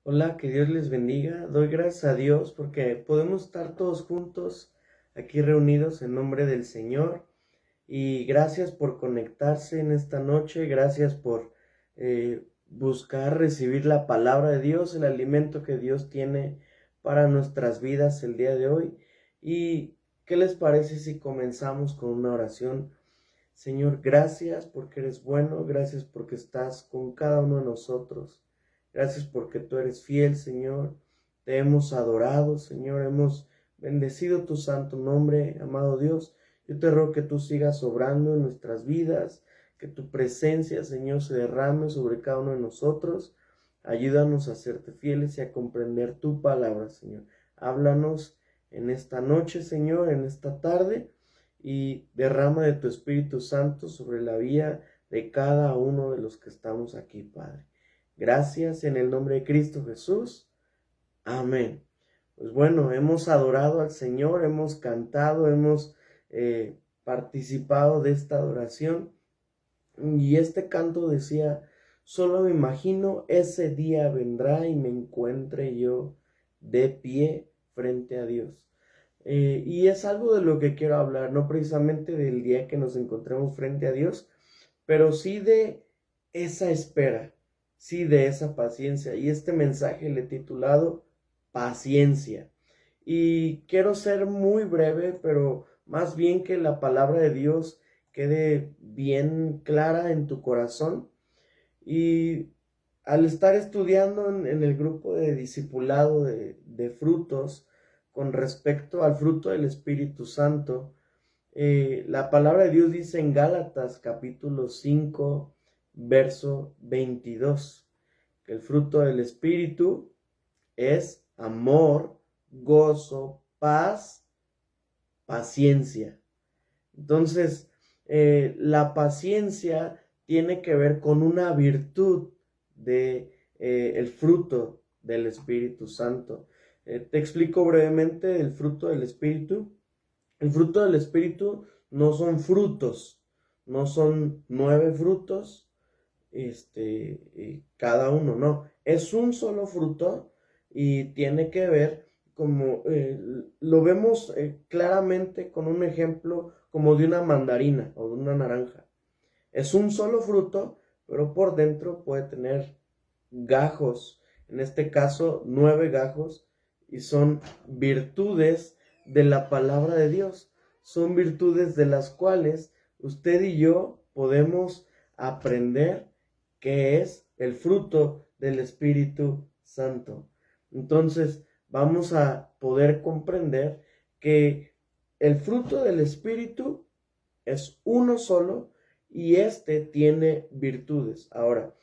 Hola, que Dios les bendiga. Doy gracias a Dios porque podemos estar todos juntos aquí reunidos en nombre del Señor. Y gracias por conectarse en esta noche. Gracias por buscar recibir la palabra de Dios, el alimento que Dios tiene para nuestras vidas el día de hoy. ¿Y qué les parece si comenzamos con una oración? Señor, gracias porque eres bueno, gracias porque estás con cada uno de nosotros. Gracias porque tú eres fiel, Señor. Te hemos adorado, Señor. Hemos bendecido tu santo nombre, amado Dios. Yo te ruego que tú sigas obrando en nuestras vidas, que tu presencia, Señor, se derrame sobre cada uno de nosotros. Ayúdanos a serte fieles y a comprender tu palabra, Señor. Háblanos en esta noche, Señor, en esta tarde, y derrama de tu Espíritu Santo sobre la vida de cada uno de los que estamos aquí, Padre. Gracias en el nombre de Cristo Jesús. Amén. Pues bueno, hemos adorado al Señor, hemos cantado, hemos participado de esta adoración. Y este canto decía: solo me imagino ese día vendrá y me encuentre yo de pie frente a Dios. Y es algo de lo que quiero hablar, no precisamente del día que nos encontremos frente a Dios, pero sí de esa espera, sí de esa paciencia. Y este mensaje le he titulado Paciencia. Y quiero ser muy breve, pero más bien que la palabra de Dios quede bien clara en tu corazón. Y al estar estudiando en el grupo de discipulado de frutos con respecto al fruto del Espíritu Santo, la palabra de Dios dice en Gálatas capítulo 5, verso 22, que el fruto del Espíritu es amor, gozo, paz, paciencia. Entonces, la paciencia tiene que ver con una virtud de el fruto del Espíritu Santo. Te explico brevemente el fruto del Espíritu. El fruto del Espíritu no son frutos, no son 9 frutos, cada uno, no. Es un solo fruto y tiene que ver como, lo vemos claramente con un ejemplo como de una mandarina o de una naranja. Es un solo fruto, pero por dentro puede tener gajos, en este caso 9 gajos, y son virtudes de la palabra de Dios. Son virtudes de las cuales usted y yo podemos aprender qué es el fruto del Espíritu Santo. Entonces vamos a poder comprender que el fruto del Espíritu es uno solo y este tiene virtudes. Ahora,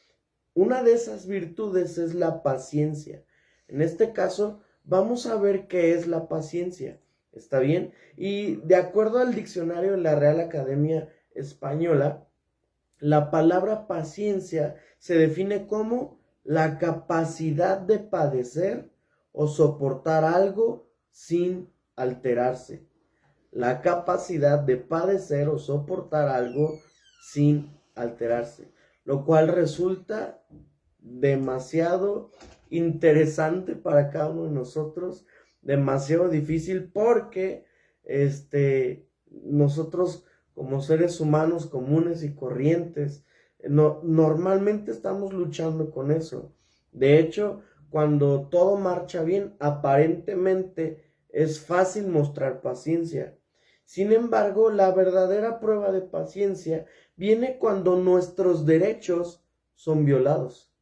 una de esas virtudes es la paciencia. En este caso, vamos a ver qué es la paciencia. ¿Está bien? Y de acuerdo al diccionario de la Real Academia Española, la palabra paciencia se define como la capacidad de padecer o soportar algo sin alterarse. La capacidad de padecer o soportar algo sin alterarse, lo cual resulta demasiado interesante para cada uno de nosotros, demasiado difícil porque nosotros como seres humanos comunes y corrientes normalmente estamos luchando con eso. De hecho, cuando todo marcha bien, aparentemente es fácil mostrar paciencia. Sin embargo, la verdadera prueba de paciencia viene cuando nuestros derechos son violados.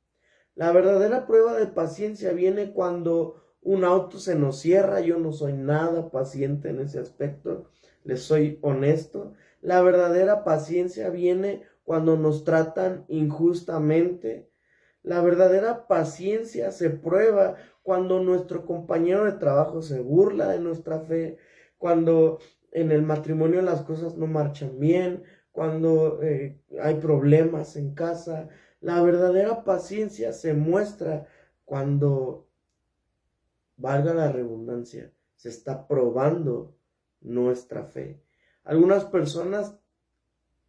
La verdadera prueba de paciencia viene cuando un auto se nos cierra. Yo no soy nada paciente en ese aspecto, les soy honesto. La verdadera paciencia viene cuando nos tratan injustamente. La verdadera paciencia se prueba cuando nuestro compañero de trabajo se burla de nuestra fe, cuando en el matrimonio las cosas no marchan bien, cuando hay problemas en casa. La verdadera paciencia se muestra cuando, valga la redundancia, se está probando nuestra fe. Algunas personas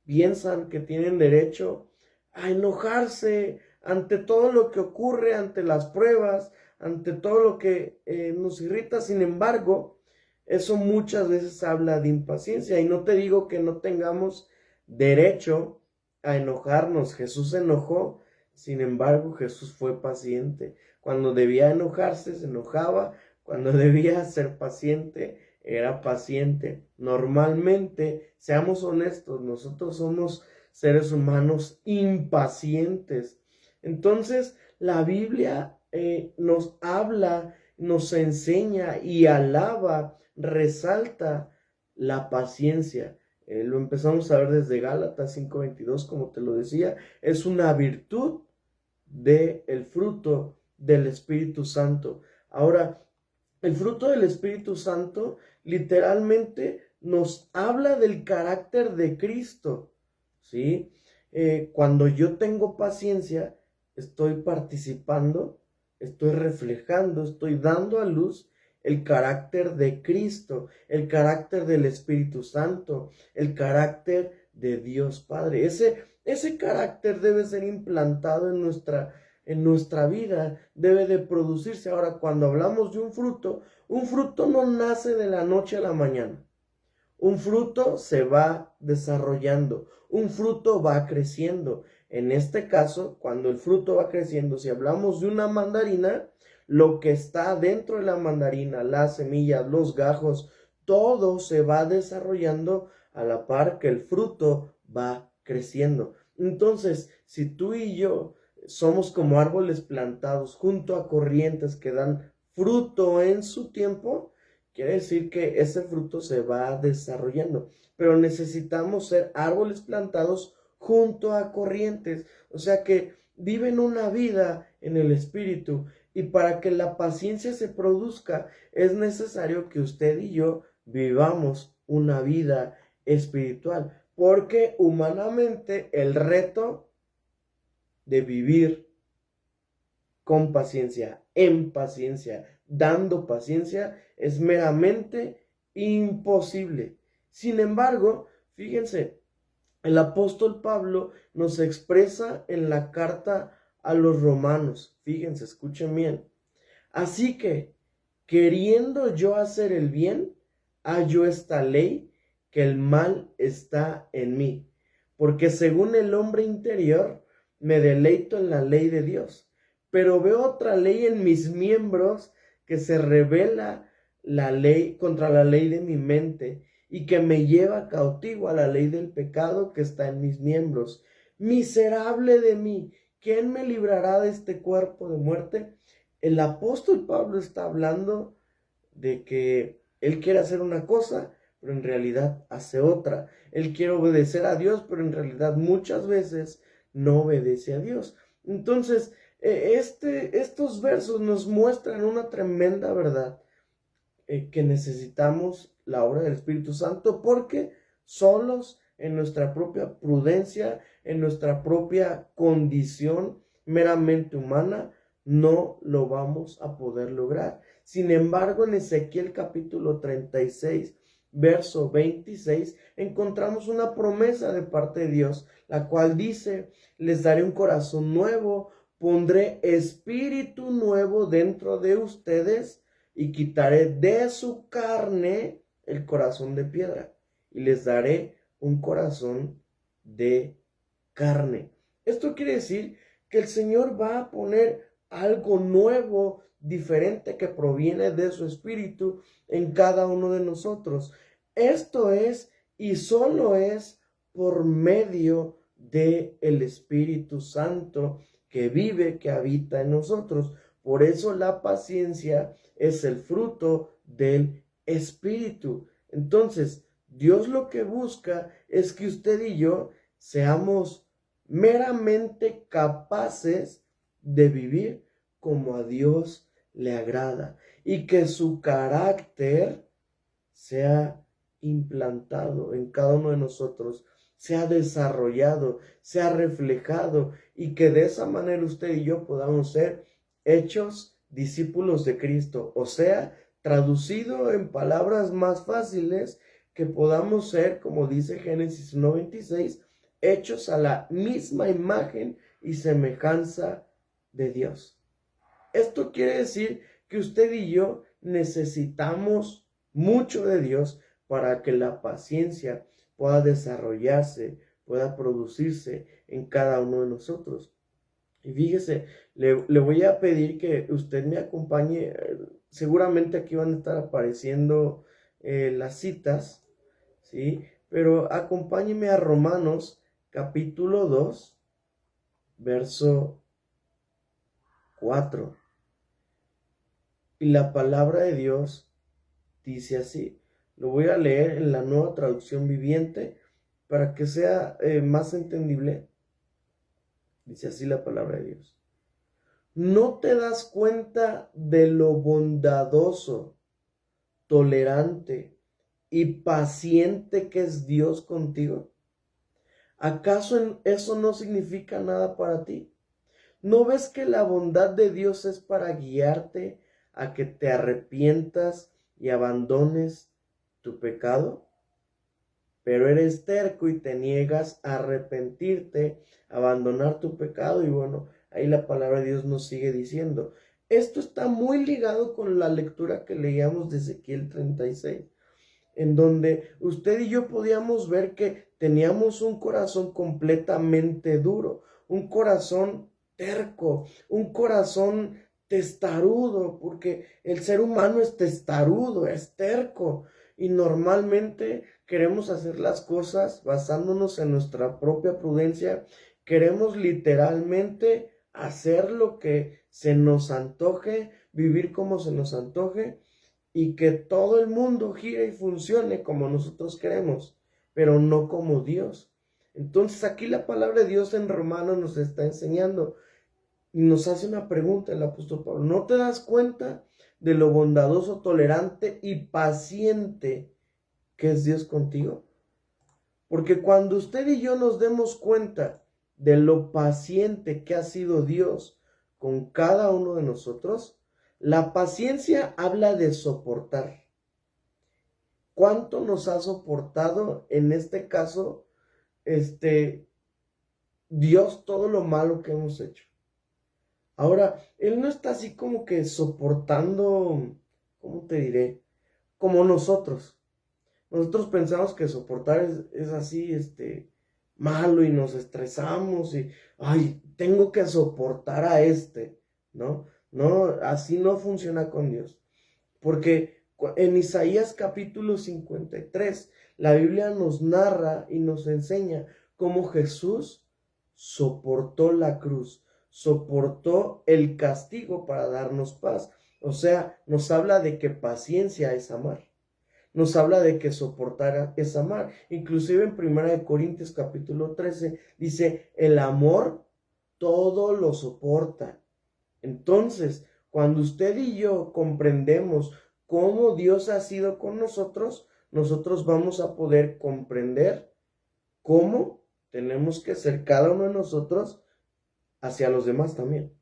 piensan que tienen derecho a enojarse, ante todo lo que ocurre, ante las pruebas, ante todo lo que nos irrita. Sin embargo, eso muchas veces habla de impaciencia, y no te digo que no tengamos derecho a enojarnos. Jesús se enojó, sin embargo, Jesús fue paciente. Cuando debía enojarse, se enojaba. Cuando debía ser paciente, era paciente. Normalmente, seamos honestos, nosotros somos seres humanos impacientes. Entonces, la Biblia nos habla, nos enseña y alaba, resalta la paciencia. Lo empezamos a ver desde Gálatas 5:22, como te lo decía, es una virtud del fruto del Espíritu Santo. Ahora, el fruto del Espíritu Santo literalmente nos habla del carácter de Cristo, ¿sí? Cuando yo tengo paciencia, estoy participando, estoy reflejando, estoy dando a luz el carácter de Cristo, el carácter del Espíritu Santo, el carácter de Dios Padre. Ese carácter debe ser implantado en nuestra vida, debe de producirse. Ahora, cuando hablamos de un fruto no nace de la noche a la mañana. Un fruto se va desarrollando, un fruto va creciendo. En este caso, cuando el fruto va creciendo, si hablamos de una mandarina, lo que está dentro de la mandarina, las semillas, los gajos, todo se va desarrollando a la par que el fruto va creciendo. Entonces, si tú y yo somos como árboles plantados junto a corrientes que dan fruto en su tiempo, quiere decir que ese fruto se va desarrollando, pero necesitamos ser árboles plantados junto a corrientes, o sea que viven una vida en el Espíritu, y para que la paciencia se produzca es necesario que usted y yo vivamos una vida espiritual, porque humanamente el reto de vivir con paciencia, en paciencia, dando paciencia, es meramente imposible. Sin embargo, fíjense, el apóstol Pablo nos expresa en la carta a los romanos, fíjense, escuchen bien. Así que, queriendo yo hacer el bien, hallo esta ley, que el mal está en mí, porque según el hombre interior, me deleito en la ley de Dios, pero veo otra ley en mis miembros, que se revela la ley contra la ley de mi mente, y que me lleva cautivo a la ley del pecado que está en mis miembros. Miserable de mí, ¿quién me librará de este cuerpo de muerte? El apóstol Pablo está hablando de que él quiere hacer una cosa, pero en realidad hace otra. Él quiere obedecer a Dios, pero en realidad muchas veces no obedece a Dios. Entonces, estos versos nos muestran una tremenda verdad, que necesitamos la obra del Espíritu Santo, porque solos, en nuestra propia prudencia, en nuestra propia condición meramente humana, no lo vamos a poder lograr. Sin embargo, en Ezequiel capítulo 36, verso 26, encontramos una promesa de parte de Dios, la cual dice: les daré un corazón nuevo, pondré espíritu nuevo dentro de ustedes, y quitaré de su carne el corazón de piedra, y les daré un corazón de carne. Esto quiere decir que el Señor va a poner algo nuevo, diferente, que proviene de su Espíritu en cada uno de nosotros. Esto es, y solo es, por medio del Espíritu Santo que vive, que habita en nosotros. Por eso la paciencia es el fruto del Espíritu. Entonces, Dios lo que busca es que usted y yo seamos meramente capaces de vivir como a Dios le agrada, y que su carácter sea implantado en cada uno de nosotros, sea desarrollado, sea reflejado, y que de esa manera usted y yo podamos ser hechos discípulos de Cristo, o sea, traducido en palabras más fáciles, que podamos ser, como dice Génesis 1:26, hechos a la misma imagen y semejanza de Dios. Esto quiere decir que usted y yo necesitamos mucho de Dios para que la paciencia pueda desarrollarse, pueda producirse en cada uno de nosotros. Y fíjese, le voy a pedir que usted me acompañe. Seguramente aquí van a estar apareciendo las citas, ¿sí? Pero acompáñeme a Romanos capítulo 2, verso 4. Y la palabra de Dios dice así. Lo voy a leer en la Nueva Traducción Viviente para que sea más entendible. Dice así la palabra de Dios. ¿No te das cuenta de lo bondadoso, tolerante y paciente que es Dios contigo? ¿Acaso eso no significa nada para ti? ¿No ves que la bondad de Dios es para guiarte a que te arrepientas y abandones tu pecado? Pero eres terco y te niegas a arrepentirte, a abandonar tu pecado. Y bueno, ahí la palabra de Dios nos sigue diciendo. Esto está muy ligado con la lectura que leíamos de Ezequiel 36, en donde usted y yo podíamos ver que teníamos un corazón completamente duro, un corazón terco, un corazón testarudo, porque el ser humano es testarudo, es terco, y normalmente queremos hacer las cosas basándonos en nuestra propia prudencia. Queremos literalmente hacer lo que se nos antoje, vivir como se nos antoje, y que todo el mundo gire y funcione como nosotros queremos, pero no como Dios. Entonces aquí la palabra de Dios en Romanos nos está enseñando y nos hace una pregunta el apóstol Pablo. ¿No te das cuenta de lo bondadoso, tolerante y paciente que es Dios contigo? Porque cuando usted y yo nos demos cuenta de lo paciente que ha sido Dios con cada uno de nosotros, la paciencia habla de soportar. ¿Cuánto nos ha soportado en este caso, Dios, todo lo malo que hemos hecho? Ahora, Él no está así como que soportando, ¿cómo te diré? Como nosotros. Nosotros pensamos que soportar es así, malo, y nos estresamos y, ay, tengo que soportar a ¿no? No, así no funciona con Dios. Porque en Isaías capítulo 53, la Biblia nos narra y nos enseña cómo Jesús soportó la cruz, soportó el castigo para darnos paz. O sea, nos habla de que paciencia es amar. Nos habla de que soportar es amar. Inclusive en 1 Corintios capítulo 13 dice, el amor todo lo soporta. Entonces, cuando usted y yo comprendemos cómo Dios ha sido con nosotros, nosotros vamos a poder comprender cómo tenemos que ser cada uno de nosotros hacia los demás también.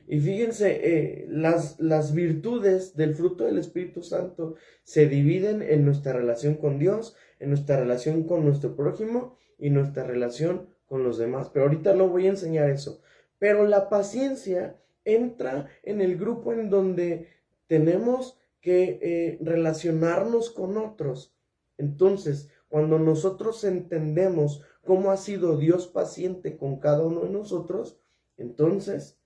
Y fíjense, las virtudes del fruto del Espíritu Santo se dividen en nuestra relación con Dios, en nuestra relación con nuestro prójimo y nuestra relación con los demás. Pero ahorita no voy a enseñar eso. Pero la paciencia entra en el grupo en donde tenemos que relacionarnos con otros. Entonces, cuando nosotros entendemos cómo ha sido Dios paciente con cada uno de nosotros, entonces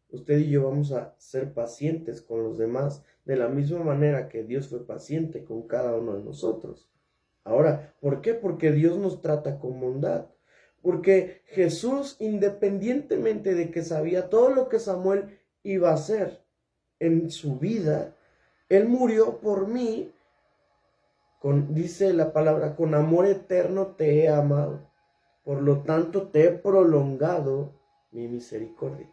usted y yo vamos a ser pacientes con los demás de la misma manera que Dios fue paciente con cada uno de nosotros. Ahora, ¿por qué? Porque Dios nos trata con bondad. Porque Jesús, independientemente de que sabía todo lo que Samuel iba a hacer en su vida, Él murió por mí, dice la palabra, con amor eterno te he amado. Por lo tanto, te he prolongado mi misericordia.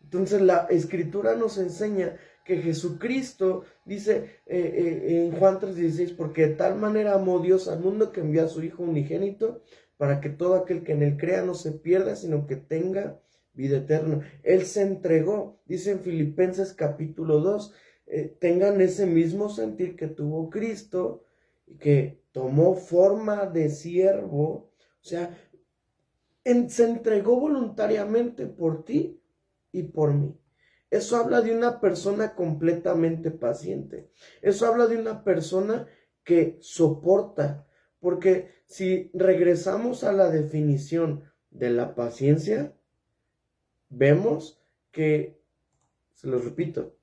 Entonces la escritura nos enseña que Jesucristo dice en Juan 3:16, porque de tal manera amó Dios al mundo que envió a su Hijo unigénito para que todo aquel que en él crea no se pierda, sino que tenga vida eterna. Él se entregó, dice en Filipenses capítulo 2, tengan ese mismo sentir que tuvo Cristo, que tomó forma de siervo. O sea, se entregó voluntariamente por ti y por mí. Eso habla de una persona completamente paciente. Eso habla de una persona que soporta. Porque si regresamos a la definición de la paciencia, vemos que, se lo repito,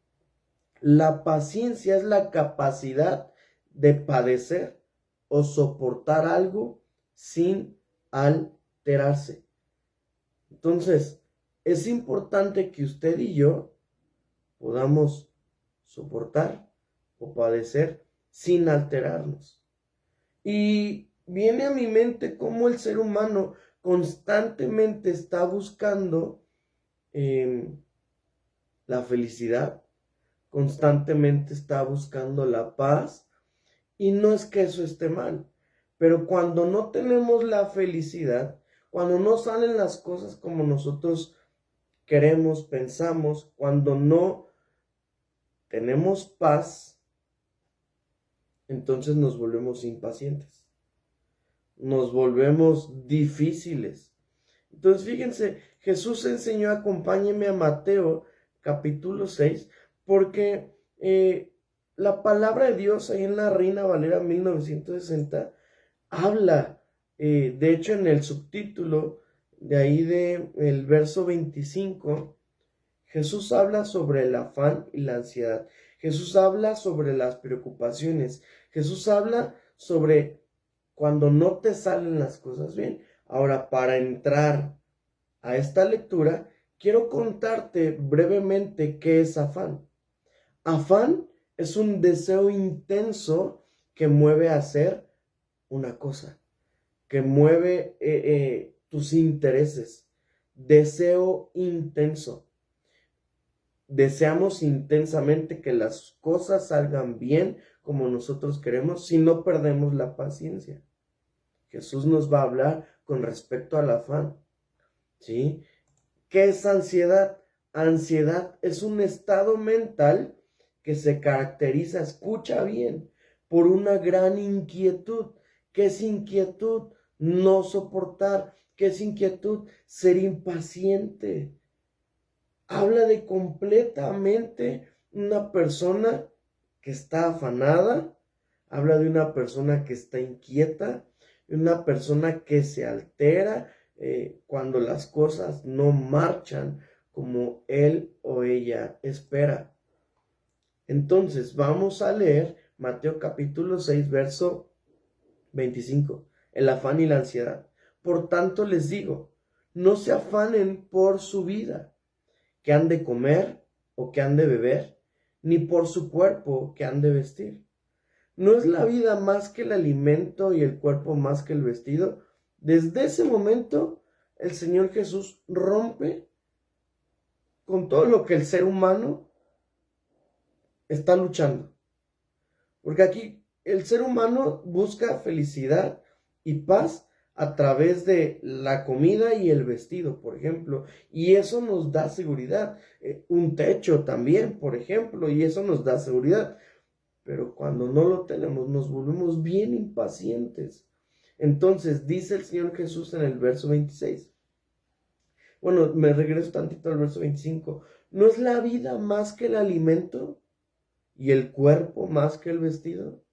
la paciencia es la capacidad de padecer o soportar algo sin alterarse. Entonces, es importante que usted y yo podamos soportar o padecer sin alterarnos. Y viene a mi mente cómo el ser humano constantemente está buscando la felicidad, constantemente está buscando la paz, y no es que eso esté mal, pero cuando no tenemos la felicidad, cuando no salen las cosas como nosotros queremos, pensamos, cuando no tenemos paz, entonces nos volvemos impacientes, nos volvemos difíciles. Entonces fíjense, Jesús enseñó, acompáñenme a Mateo capítulo 6, porque la palabra de Dios ahí en la Reina Valera 1960 habla, de hecho en el subtítulo de ahí del verso 25, Jesús habla sobre el afán y la ansiedad. Jesús habla sobre las preocupaciones. Jesús habla sobre cuando no te salen las cosas bien. Ahora, para entrar a esta lectura, quiero contarte brevemente qué es afán. Afán es un deseo intenso que mueve a hacer una cosa, que mueve tus intereses. Deseo intenso. Deseamos intensamente que las cosas salgan bien como nosotros queremos, si no perdemos la paciencia. Jesús nos va a hablar con respecto al afán, ¿sí? ¿Qué es ansiedad? Ansiedad es un estado mental que se caracteriza, escucha bien, por una gran inquietud. ¿Qué es inquietud? No soportar. ¿Qué es inquietud? Ser impaciente. Habla de completamente una persona que está afanada, habla de una persona que está inquieta, de una persona que se altera cuando las cosas no marchan como él o ella espera. Entonces vamos a leer Mateo capítulo 6, verso 25, el afán y la ansiedad. Por tanto les digo, no se afanen por su vida, que han de comer o que han de beber, ni por su cuerpo que han de vestir. ¿No es la vida más que el alimento y el cuerpo más que el vestido? Desde ese momento, el Señor Jesús rompe con todo lo que el ser humano está luchando. Porque aquí el ser humano busca felicidad y paz a través de la comida y el vestido, por ejemplo, y eso nos da seguridad. Un techo también, por ejemplo, y eso nos da seguridad. Pero cuando no lo tenemos, nos volvemos bien impacientes. Entonces, dice el Señor Jesús en el verso 26. Bueno, me regreso tantito al verso 25. ¿No es la vida más que el alimento y el cuerpo más que el vestido?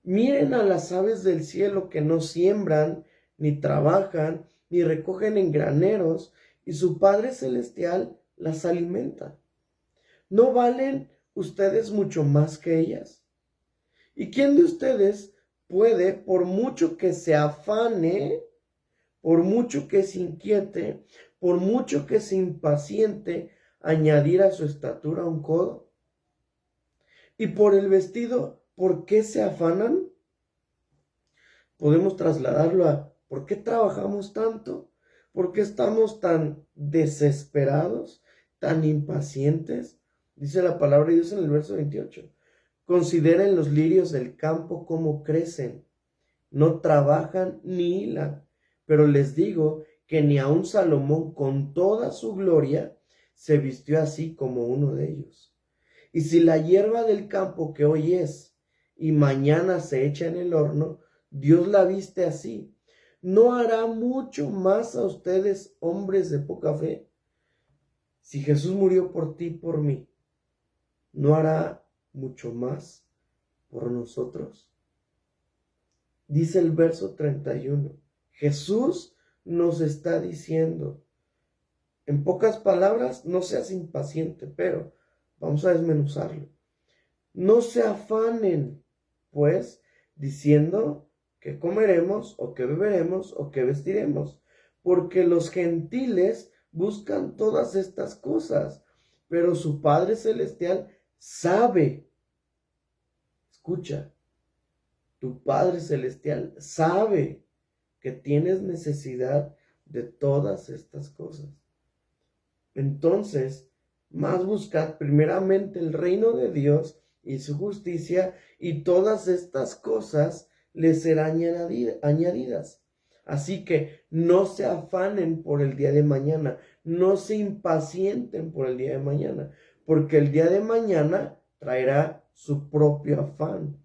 Miren a las aves del cielo que no siembran, ni trabajan, ni recogen en graneros, y su Padre Celestial las alimenta. ¿No valen ustedes mucho más que ellas? ¿Y quién de ustedes puede, por mucho que se afane, por mucho que se inquiete, por mucho que se impaciente, añadir a su estatura un codo? Y por el vestido, ¿por qué se afanan? Podemos trasladarlo a ¿por qué trabajamos tanto? ¿Por qué estamos tan desesperados, tan impacientes? Dice la palabra de Dios en el verso 28. Consideren los lirios del campo cómo crecen. No trabajan ni hilan. Pero les digo que ni aun Salomón con toda su gloria se vistió así como uno de ellos. Y si la hierba del campo que hoy es y mañana se echa en el horno, Dios la viste así, ¿no hará mucho más a ustedes, hombres de poca fe? Si Jesús murió por ti y por mí, ¿no hará mucho más por nosotros? Dice el verso 31. Jesús nos está diciendo, en pocas palabras, no seas impaciente, pero vamos a desmenuzarlo. No se afanen, pues, diciendo que comeremos o que beberemos o que vestiremos, porque los gentiles buscan todas estas cosas, pero su Padre Celestial sabe, escucha, tu Padre Celestial sabe que tienes necesidad de todas estas cosas. Entonces, más buscad primeramente el reino de Dios y su justicia, y todas estas cosas les serán añadidas. Así que no se afanen por el día de mañana, no se impacienten por el día de mañana, porque el día de mañana traerá su propio afán.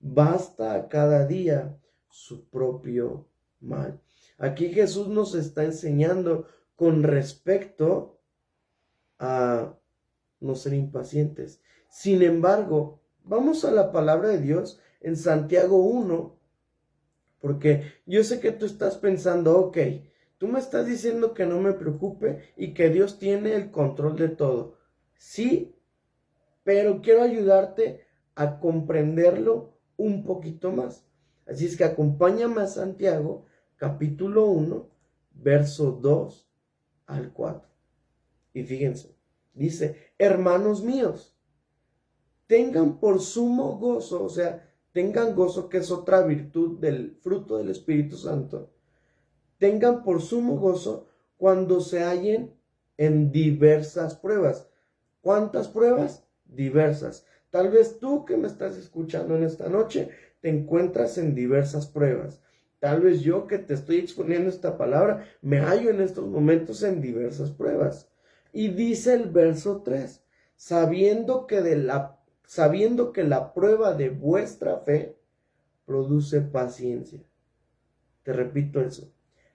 Basta a cada día su propio mal. Aquí Jesús nos está enseñando con respecto a no ser impacientes. Sin embargo, vamos a la palabra de Dios en Santiago 1, porque yo sé que tú estás pensando, ok, tú me estás diciendo que no me preocupe y que Dios tiene el control de todo. Sí, pero quiero ayudarte a comprenderlo un poquito más. Así es que acompáñame a Santiago, capítulo 1, verso 2 al 4. Y fíjense, dice, hermanos míos, tengan por sumo gozo, o sea, tengan gozo, que es otra virtud del fruto del Espíritu Santo. Tengan por sumo gozo cuando se hallen en diversas pruebas. ¿Cuántas pruebas? Diversas. Tal vez tú que me estás escuchando en esta noche te encuentras en diversas pruebas. Tal vez yo que te estoy exponiendo esta palabra me hallo en estos momentos en diversas pruebas. Y dice el verso 3, sabiendo que la prueba de vuestra fe produce paciencia. Te repito eso.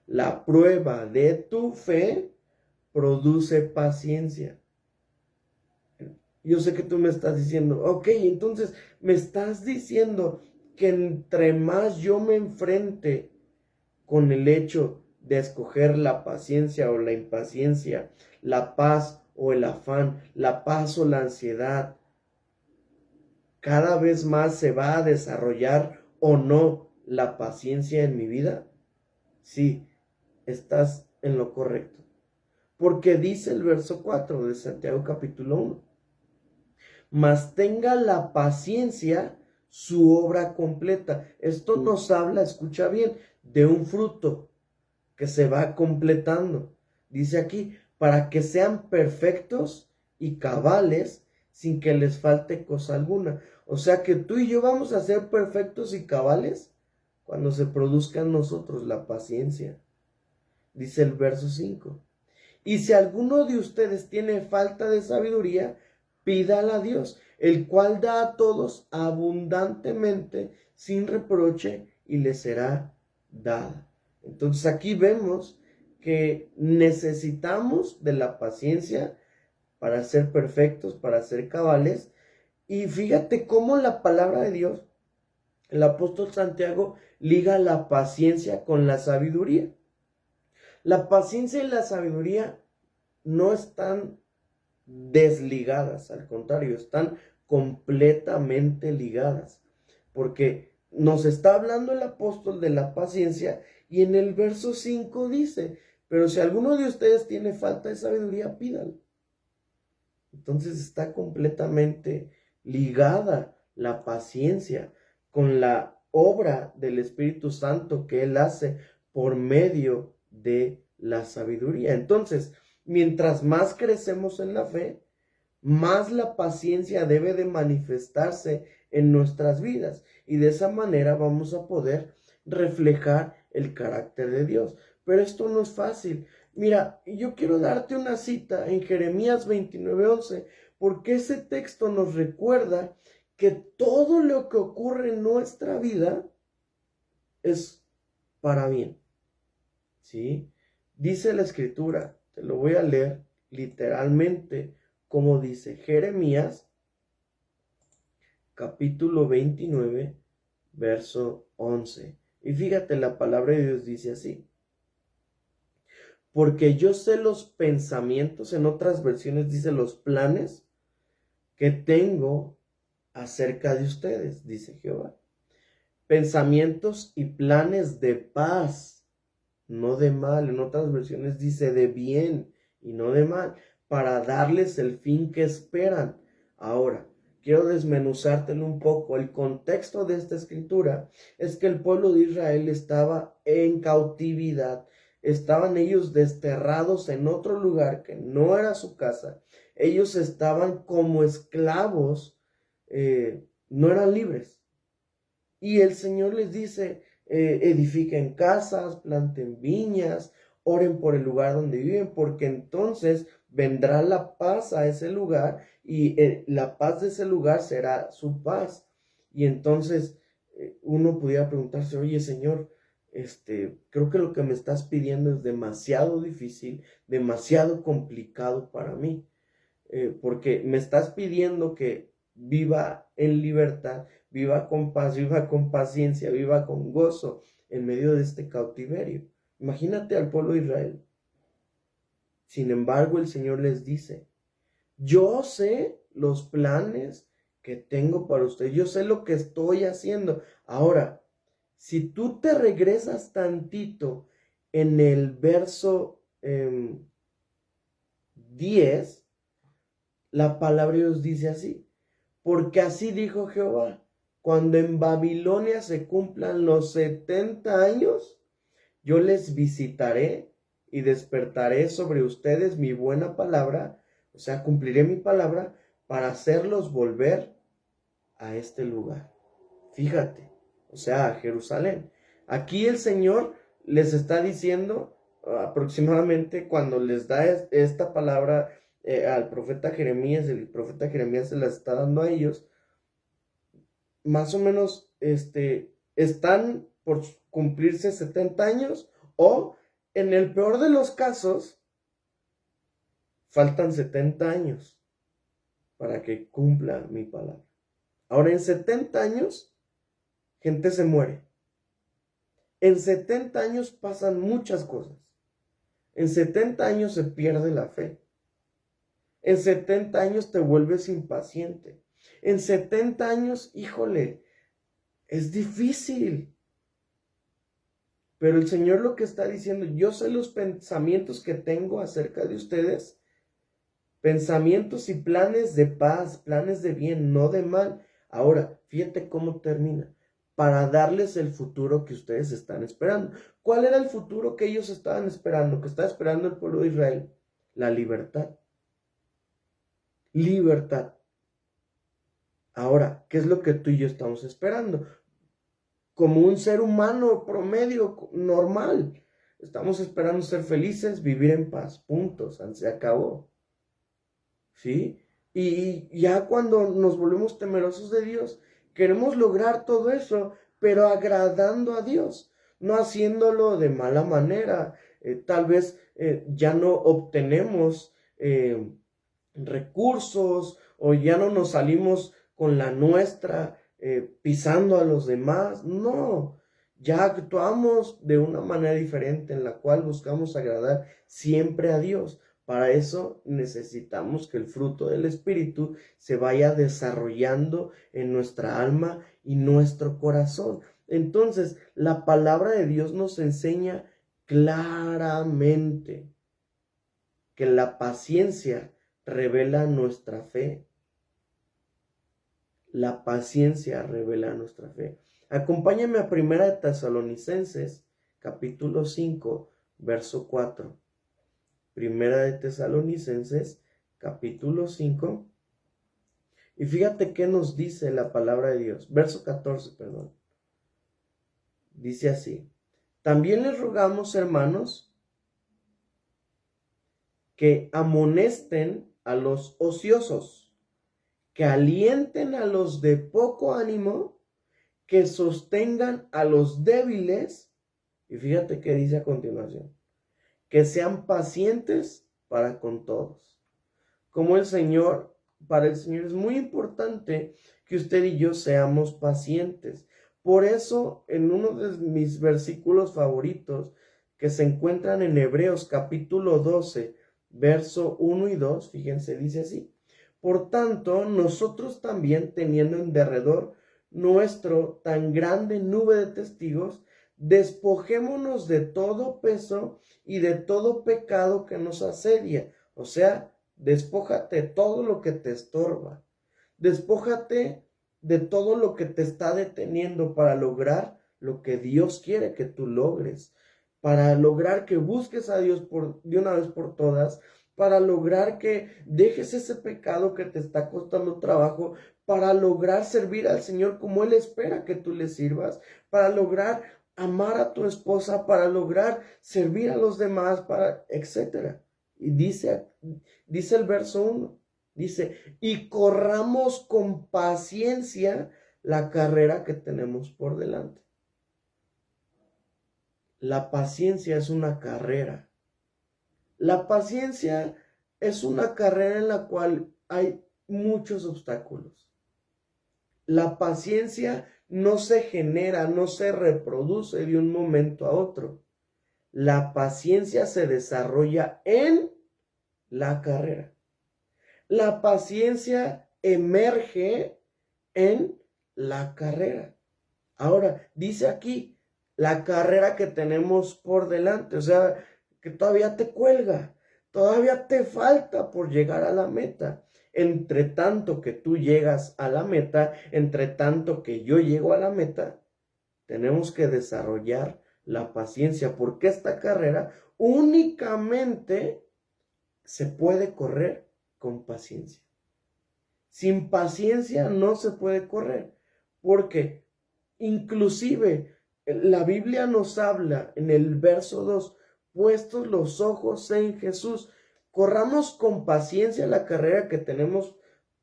La prueba de tu fe produce paciencia. Yo sé que tú me estás diciendo, ok, entonces me estás diciendo que entre más yo me enfrente con el hecho de escoger la paciencia o la impaciencia, la paz o el afán, la paz o la ansiedad, cada vez más se va a desarrollar o no la paciencia en mi vida. Sí, estás en lo correcto. Porque dice el verso 4 de Santiago capítulo 1. Mas tenga la paciencia su obra completa. Esto nos habla, escucha bien, de un fruto que se va completando. Dice aquí, para que sean perfectos y cabales sin que les falte cosa alguna. O sea que tú y yo vamos a ser perfectos y cabales cuando se produzca en nosotros la paciencia. Dice el verso 5. Y si alguno de ustedes tiene falta de sabiduría, pídala a Dios, el cual da a todos abundantemente, sin reproche, y le será dada. Entonces aquí vemos que necesitamos de la paciencia para ser perfectos, para ser cabales. Y fíjate cómo la palabra de Dios, el apóstol Santiago, liga la paciencia con la sabiduría. La paciencia y la sabiduría no están desligadas, al contrario, están completamente ligadas, porque nos está hablando el apóstol de la paciencia y en el verso 5 dice, pero si alguno de ustedes tiene falta de sabiduría, pídalo. Entonces está completamente ligada la paciencia con la obra del Espíritu Santo que Él hace por medio de la sabiduría. Entonces, mientras más crecemos en la fe, más la paciencia debe de manifestarse en nuestras vidas. Y de esa manera vamos a poder reflejar el carácter de Dios. Pero esto no es fácil. Mira, yo quiero darte una cita en Jeremías 29:11, porque ese texto nos recuerda que todo lo que ocurre en nuestra vida es para bien. ¿sí? Dice la Escritura, te lo voy a leer literalmente como dice Jeremías, capítulo 29, verso 11. Y fíjate, la palabra de Dios dice así: porque yo sé los pensamientos, en otras versiones dice los planes que tengo acerca de ustedes, dice Jehová. Pensamientos y planes de paz, no de mal. En otras versiones dice de bien y no de mal, para darles el fin que esperan. Ahora, quiero desmenuzártelo un poco. El contexto de esta escritura es que el pueblo de Israel estaba en cautividad. Estaban ellos desterrados en otro lugar que no era su casa. Ellos estaban como esclavos, no eran libres. Y el Señor les dice, edifiquen casas, planten viñas, oren por el lugar donde viven, porque entonces vendrá la paz a ese lugar y la paz de ese lugar será su paz. Y entonces uno pudiera preguntarse, oye Señor, creo que lo que me estás pidiendo es demasiado difícil, demasiado complicado para mí, porque me estás pidiendo que viva en libertad, viva con paz, viva con paciencia, viva con gozo en medio de este cautiverio. Imagínate al pueblo de Israel. Sin embargo, el Señor les dice, yo sé los planes que tengo para ustedes, yo sé lo que estoy haciendo. Ahora, si tú te regresas tantito en el verso 10, la palabra de Dios dice así: porque así dijo Jehová, cuando en Babilonia se cumplan los 70 años, yo les visitaré y despertaré sobre ustedes mi buena palabra, o sea, cumpliré mi palabra para hacerlos volver a este lugar. Fíjate, o sea, a Jerusalén. Aquí el Señor les está diciendo aproximadamente cuando les da esta palabra al profeta Jeremías, el profeta Jeremías se la está dando a ellos, más o menos están por cumplirse 70 años o en el peor de los casos faltan 70 años para que cumpla mi palabra. Ahora en 70 años gente se muere. En 70 años pasan muchas cosas. En 70 años se pierde la fe. En 70 años te vuelves impaciente. En 70 años, híjole, es difícil. Pero el Señor lo que está diciendo, yo sé los pensamientos que tengo acerca de ustedes, pensamientos y planes de paz, planes de bien, no de mal. Ahora, fíjate cómo termina, para darles el futuro que ustedes están esperando. ¿Cuál era el futuro que ellos estaban esperando, que estaba esperando el pueblo de Israel? La libertad. Libertad. Ahora, ¿qué es lo que tú y yo estamos esperando? Como un ser humano promedio, normal. Estamos esperando ser felices, vivir en paz. Punto. Se acabó. ¿Sí? Y ya cuando nos volvemos temerosos de Dios, queremos lograr todo eso, pero agradando a Dios, no haciéndolo de mala manera. Tal vez ya no obtenemos recursos o ya no nos salimos con la nuestra pisando a los demás. No, ya actuamos de una manera diferente en la cual buscamos agradar siempre a Dios. Para eso necesitamos que el fruto del Espíritu se vaya desarrollando en nuestra alma y nuestro corazón. Entonces, la palabra de Dios nos enseña claramente que la paciencia revela nuestra fe. La paciencia revela nuestra fe. Acompáñame a 1 de Tesalonicenses, capítulo 5, verso 4. 1 de Tesalonicenses, capítulo 5. Y fíjate qué nos dice la palabra de Dios. Verso 14, perdón. Dice así: también les rogamos, hermanos, que amonesten a los ociosos, que alienten a los de poco ánimo, que sostengan a los débiles. Y fíjate qué dice a continuación. Que sean pacientes para con todos. Como para el Señor es muy importante que usted y yo seamos pacientes. Por eso, en uno de mis versículos favoritos, que se encuentran en Hebreos capítulo 12, verso 1 y 2, fíjense, dice así. Por tanto, nosotros también, teniendo en derredor nuestro tan grande nube de testigos, despojémonos de todo peso y de todo pecado que nos asedia. O sea, despójate de todo lo que te estorba. Despójate de todo lo que te está deteniendo para lograr lo que Dios quiere que tú logres. Para lograr que busques a Dios de una vez por todas. Para lograr que dejes ese pecado que te está costando trabajo. Para lograr servir al Señor como Él espera que tú le sirvas. Para lograr amar a tu esposa. Para lograr servir a los demás. Etcétera. Y dice el verso 1, dice, y corramos con paciencia la carrera que tenemos por delante. La paciencia es una carrera. La paciencia es una carrera en la cual hay muchos obstáculos. La paciencia no se genera, no se reproduce de un momento a otro. La paciencia se desarrolla en la carrera. La paciencia emerge en la carrera. Ahora, dice aquí, la carrera que tenemos por delante, o sea, que todavía te cuelga, todavía te falta por llegar a la meta. Entre tanto que tú llegas a la meta, entre tanto que yo llego a la meta, tenemos que desarrollar la paciencia, porque esta carrera únicamente se puede correr con paciencia. Sin paciencia no se puede correr, porque inclusive la Biblia nos habla en el verso 2, puestos los ojos en Jesús, corramos con paciencia la carrera que tenemos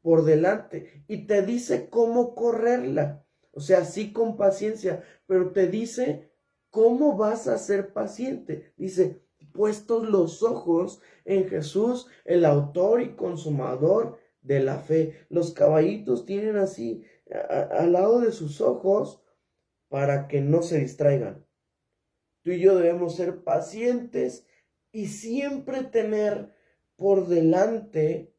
por delante, y te dice cómo correrla, o sea, sí con paciencia, pero te dice cómo vas a ser paciente. Dice, puestos los ojos en Jesús, el autor y consumador de la fe. Los caballitos tienen así al lado de sus ojos para que no se distraigan. Tú y yo debemos ser pacientes y siempre tener por delante,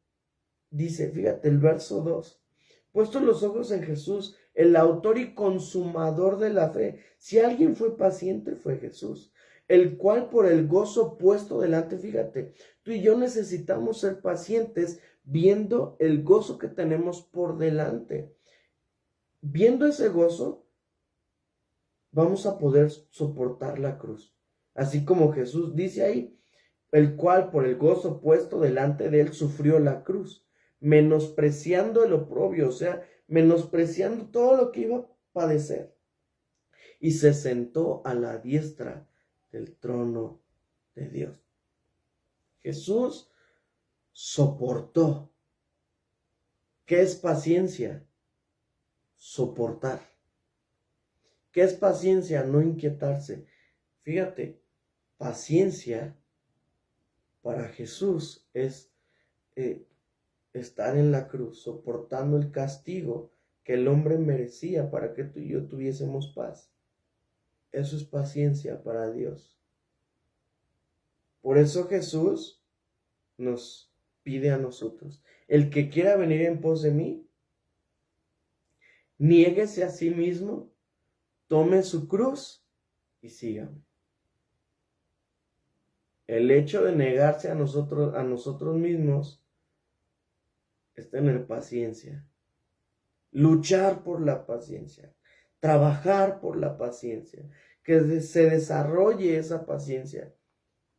dice, fíjate el verso 2, puestos los ojos en Jesús, el autor y consumador de la fe. Si alguien fue paciente, fue Jesús, el cual por el gozo puesto delante, fíjate, tú y yo necesitamos ser pacientes viendo el gozo que tenemos por delante. Viendo ese gozo, vamos a poder soportar la cruz. Así como Jesús dice ahí, el cual por el gozo puesto delante de él sufrió la cruz, menospreciando el oprobio, o sea, menospreciando todo lo que iba a padecer. Y se sentó a la diestra del trono de Dios. Jesús soportó. ¿Qué es paciencia? Soportar. ¿Qué es paciencia? No inquietarse. Fíjate, paciencia para Jesús es estar en la cruz, soportando el castigo que el hombre merecía para que tú y yo tuviésemos paz. Eso es paciencia para Dios. Por eso Jesús nos pide a nosotros, el que quiera venir en pos de mí, niéguese a sí mismo, tome su cruz y sígame. El hecho de negarse a nosotros mismos es tener paciencia, luchar por la paciencia, trabajar por la paciencia, que se desarrolle esa paciencia.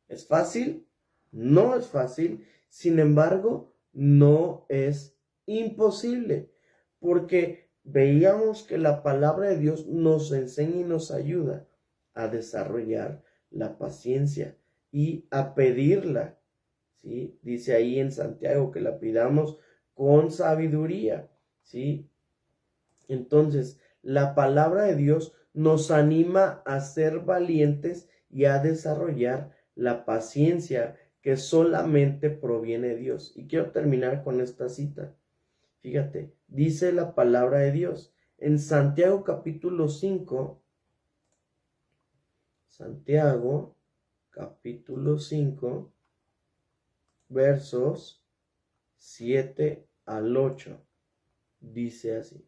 ¿Es fácil? No es fácil, sin embargo, no es imposible, porque veíamos que la palabra de Dios nos enseña y nos ayuda a desarrollar la paciencia y a pedirla, ¿sí? Dice ahí en Santiago que la pidamos con sabiduría, ¿sí? Entonces, la palabra de Dios nos anima a ser valientes y a desarrollar la paciencia que solamente proviene de Dios. Y quiero terminar con esta cita. Fíjate, dice la palabra de Dios en Santiago capítulo 5, Santiago capítulo 5, versos 7 al 8. Dice así: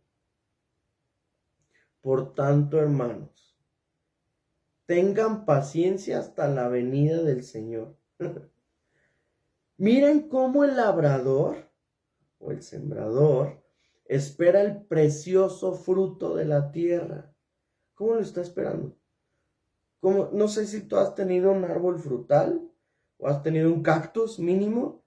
por tanto, hermanos, tengan paciencia hasta la venida del Señor. Miren cómo el labrador o el sembrador espera el precioso fruto de la tierra. ¿Cómo lo está esperando? No sé si tú has tenido un árbol frutal o has tenido un cactus mínimo,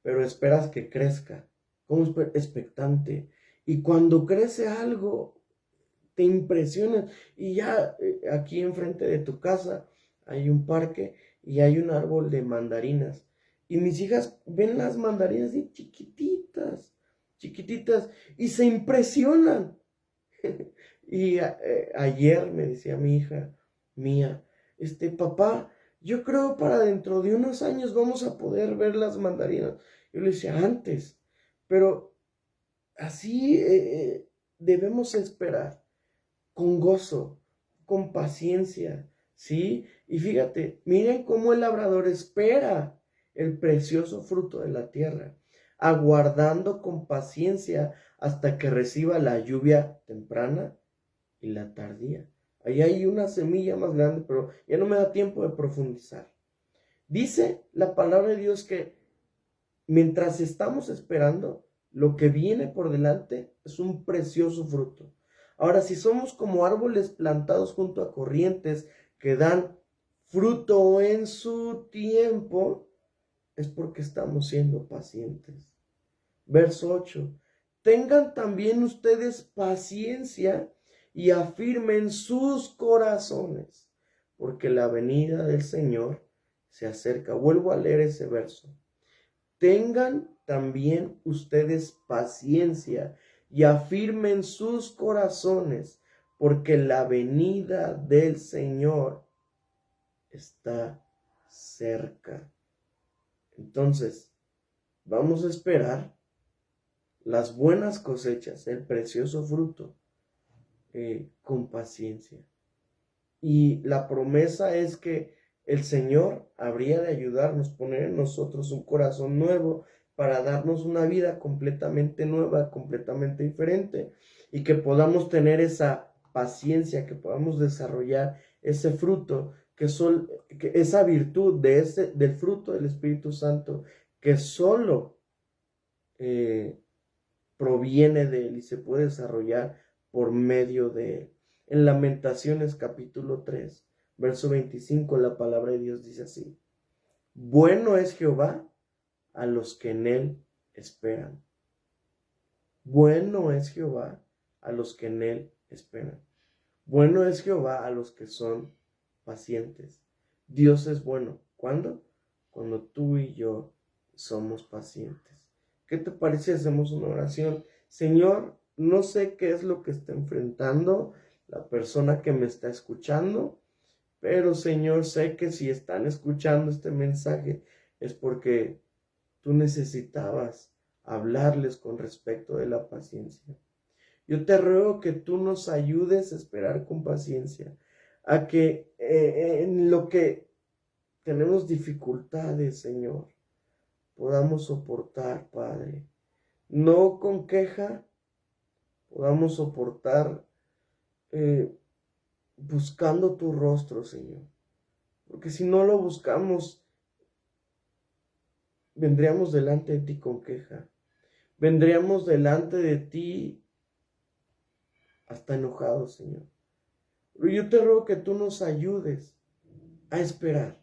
pero esperas que crezca. Como expectante. Y cuando crece algo, te impresionas. Y ya aquí enfrente de tu casa hay un parque y hay un árbol de mandarinas. Y mis hijas ven las mandarinas y chiquititas, chiquititas, y se impresionan. Y ayer me decía mi hija mía, papá, yo creo para dentro de unos años vamos a poder ver las mandarinas. Yo le decía, antes, pero así debemos esperar, con gozo, con paciencia, ¿sí? Y fíjate, miren cómo el labrador espera el precioso fruto de la tierra, aguardando con paciencia hasta que reciba la lluvia temprana y la tardía. Ahí hay una semilla más grande, pero ya no me da tiempo de profundizar. Dice la palabra de Dios que mientras estamos esperando, lo que viene por delante es un precioso fruto. Ahora, si somos como árboles plantados junto a corrientes que dan fruto en su tiempo, es porque estamos siendo pacientes. Verso 8. Tengan también ustedes paciencia y afirmen sus corazones, porque la venida del Señor se acerca. Vuelvo a leer ese verso. Tengan también ustedes paciencia y afirmen sus corazones, porque la venida del Señor está cerca. Entonces, vamos a esperar las buenas cosechas, el precioso fruto, con paciencia. Y la promesa es que el Señor habría de ayudarnos, poner en nosotros un corazón nuevo para darnos una vida completamente nueva, completamente diferente, y que podamos tener esa paciencia, que podamos desarrollar ese fruto, que esa virtud del fruto del Espíritu Santo, que solo proviene de Él y se puede desarrollar por medio de Él. En Lamentaciones capítulo 3, verso 25, la palabra de Dios dice así: bueno es Jehová a los que en Él esperan. Bueno es Jehová a los que en Él esperan. Bueno es Jehová a los que son pacientes. Dios es bueno. ¿Cuándo? Cuando tú y yo somos pacientes. ¿Qué te parece si hacemos una oración? Señor, no sé qué es lo que está enfrentando la persona que me está escuchando, pero Señor, sé que si están escuchando este mensaje es porque tú necesitabas hablarles con respecto de la paciencia. Yo te ruego que tú nos ayudes a esperar con paciencia, a que en lo que tenemos dificultades, Señor, podamos soportar, Padre. No con queja, podamos soportar buscando tu rostro, Señor. Porque si no lo buscamos, vendríamos delante de ti con queja. Vendríamos delante de ti hasta enojados, Señor. Pero yo te ruego que tú nos ayudes a esperar.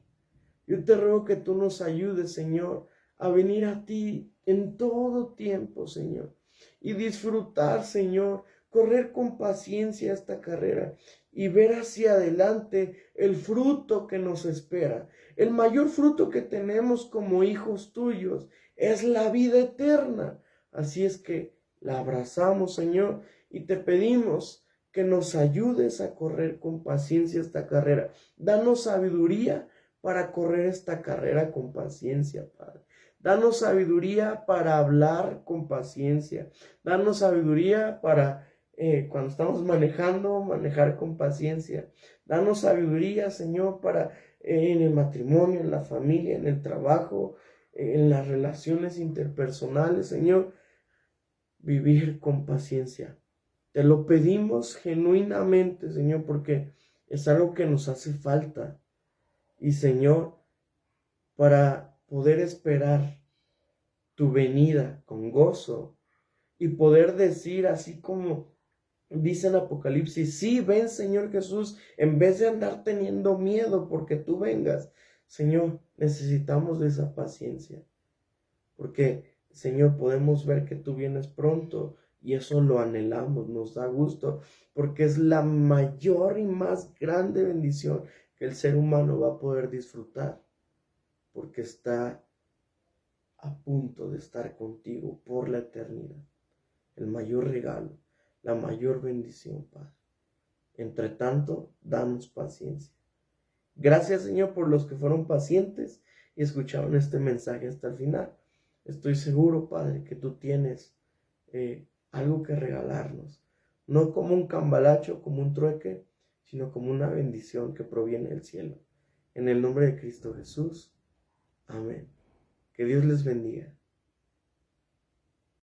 Yo te ruego que tú nos ayudes, Señor, a venir a ti en todo tiempo, Señor. Y disfrutar, Señor, correr con paciencia esta carrera y ver hacia adelante el fruto que nos espera. El mayor fruto que tenemos como hijos tuyos es la vida eterna. Así es que la abrazamos, Señor, y te pedimos que nos ayudes a correr con paciencia esta carrera. Danos sabiduría para correr esta carrera con paciencia, Padre. Danos sabiduría para hablar con paciencia. Danos sabiduría para cuando estamos manejando, manejar con paciencia. Danos sabiduría, Señor, para en el matrimonio, en la familia, en el trabajo, en las relaciones interpersonales, Señor, vivir con paciencia. Te lo pedimos genuinamente, Señor, porque es algo que nos hace falta. Y, Señor, para poder esperar tu venida con gozo y poder decir así como dice el Apocalipsis, sí, ven Señor Jesús, en vez de andar teniendo miedo porque tú vengas, Señor, necesitamos de esa paciencia, porque Señor, podemos ver que tú vienes pronto y eso lo anhelamos, nos da gusto, porque es la mayor y más grande bendición que el ser humano va a poder disfrutar, porque está a punto de estar contigo por la eternidad. El mayor regalo, la mayor bendición, Padre. Entre tanto, danos paciencia. Gracias, Señor, por los que fueron pacientes y escucharon este mensaje hasta el final. Estoy seguro, Padre, que tú tienes algo que regalarnos. No como un cambalacho, como un trueque, sino como una bendición que proviene del cielo. En el nombre de Cristo Jesús. Amén. Que Dios les bendiga.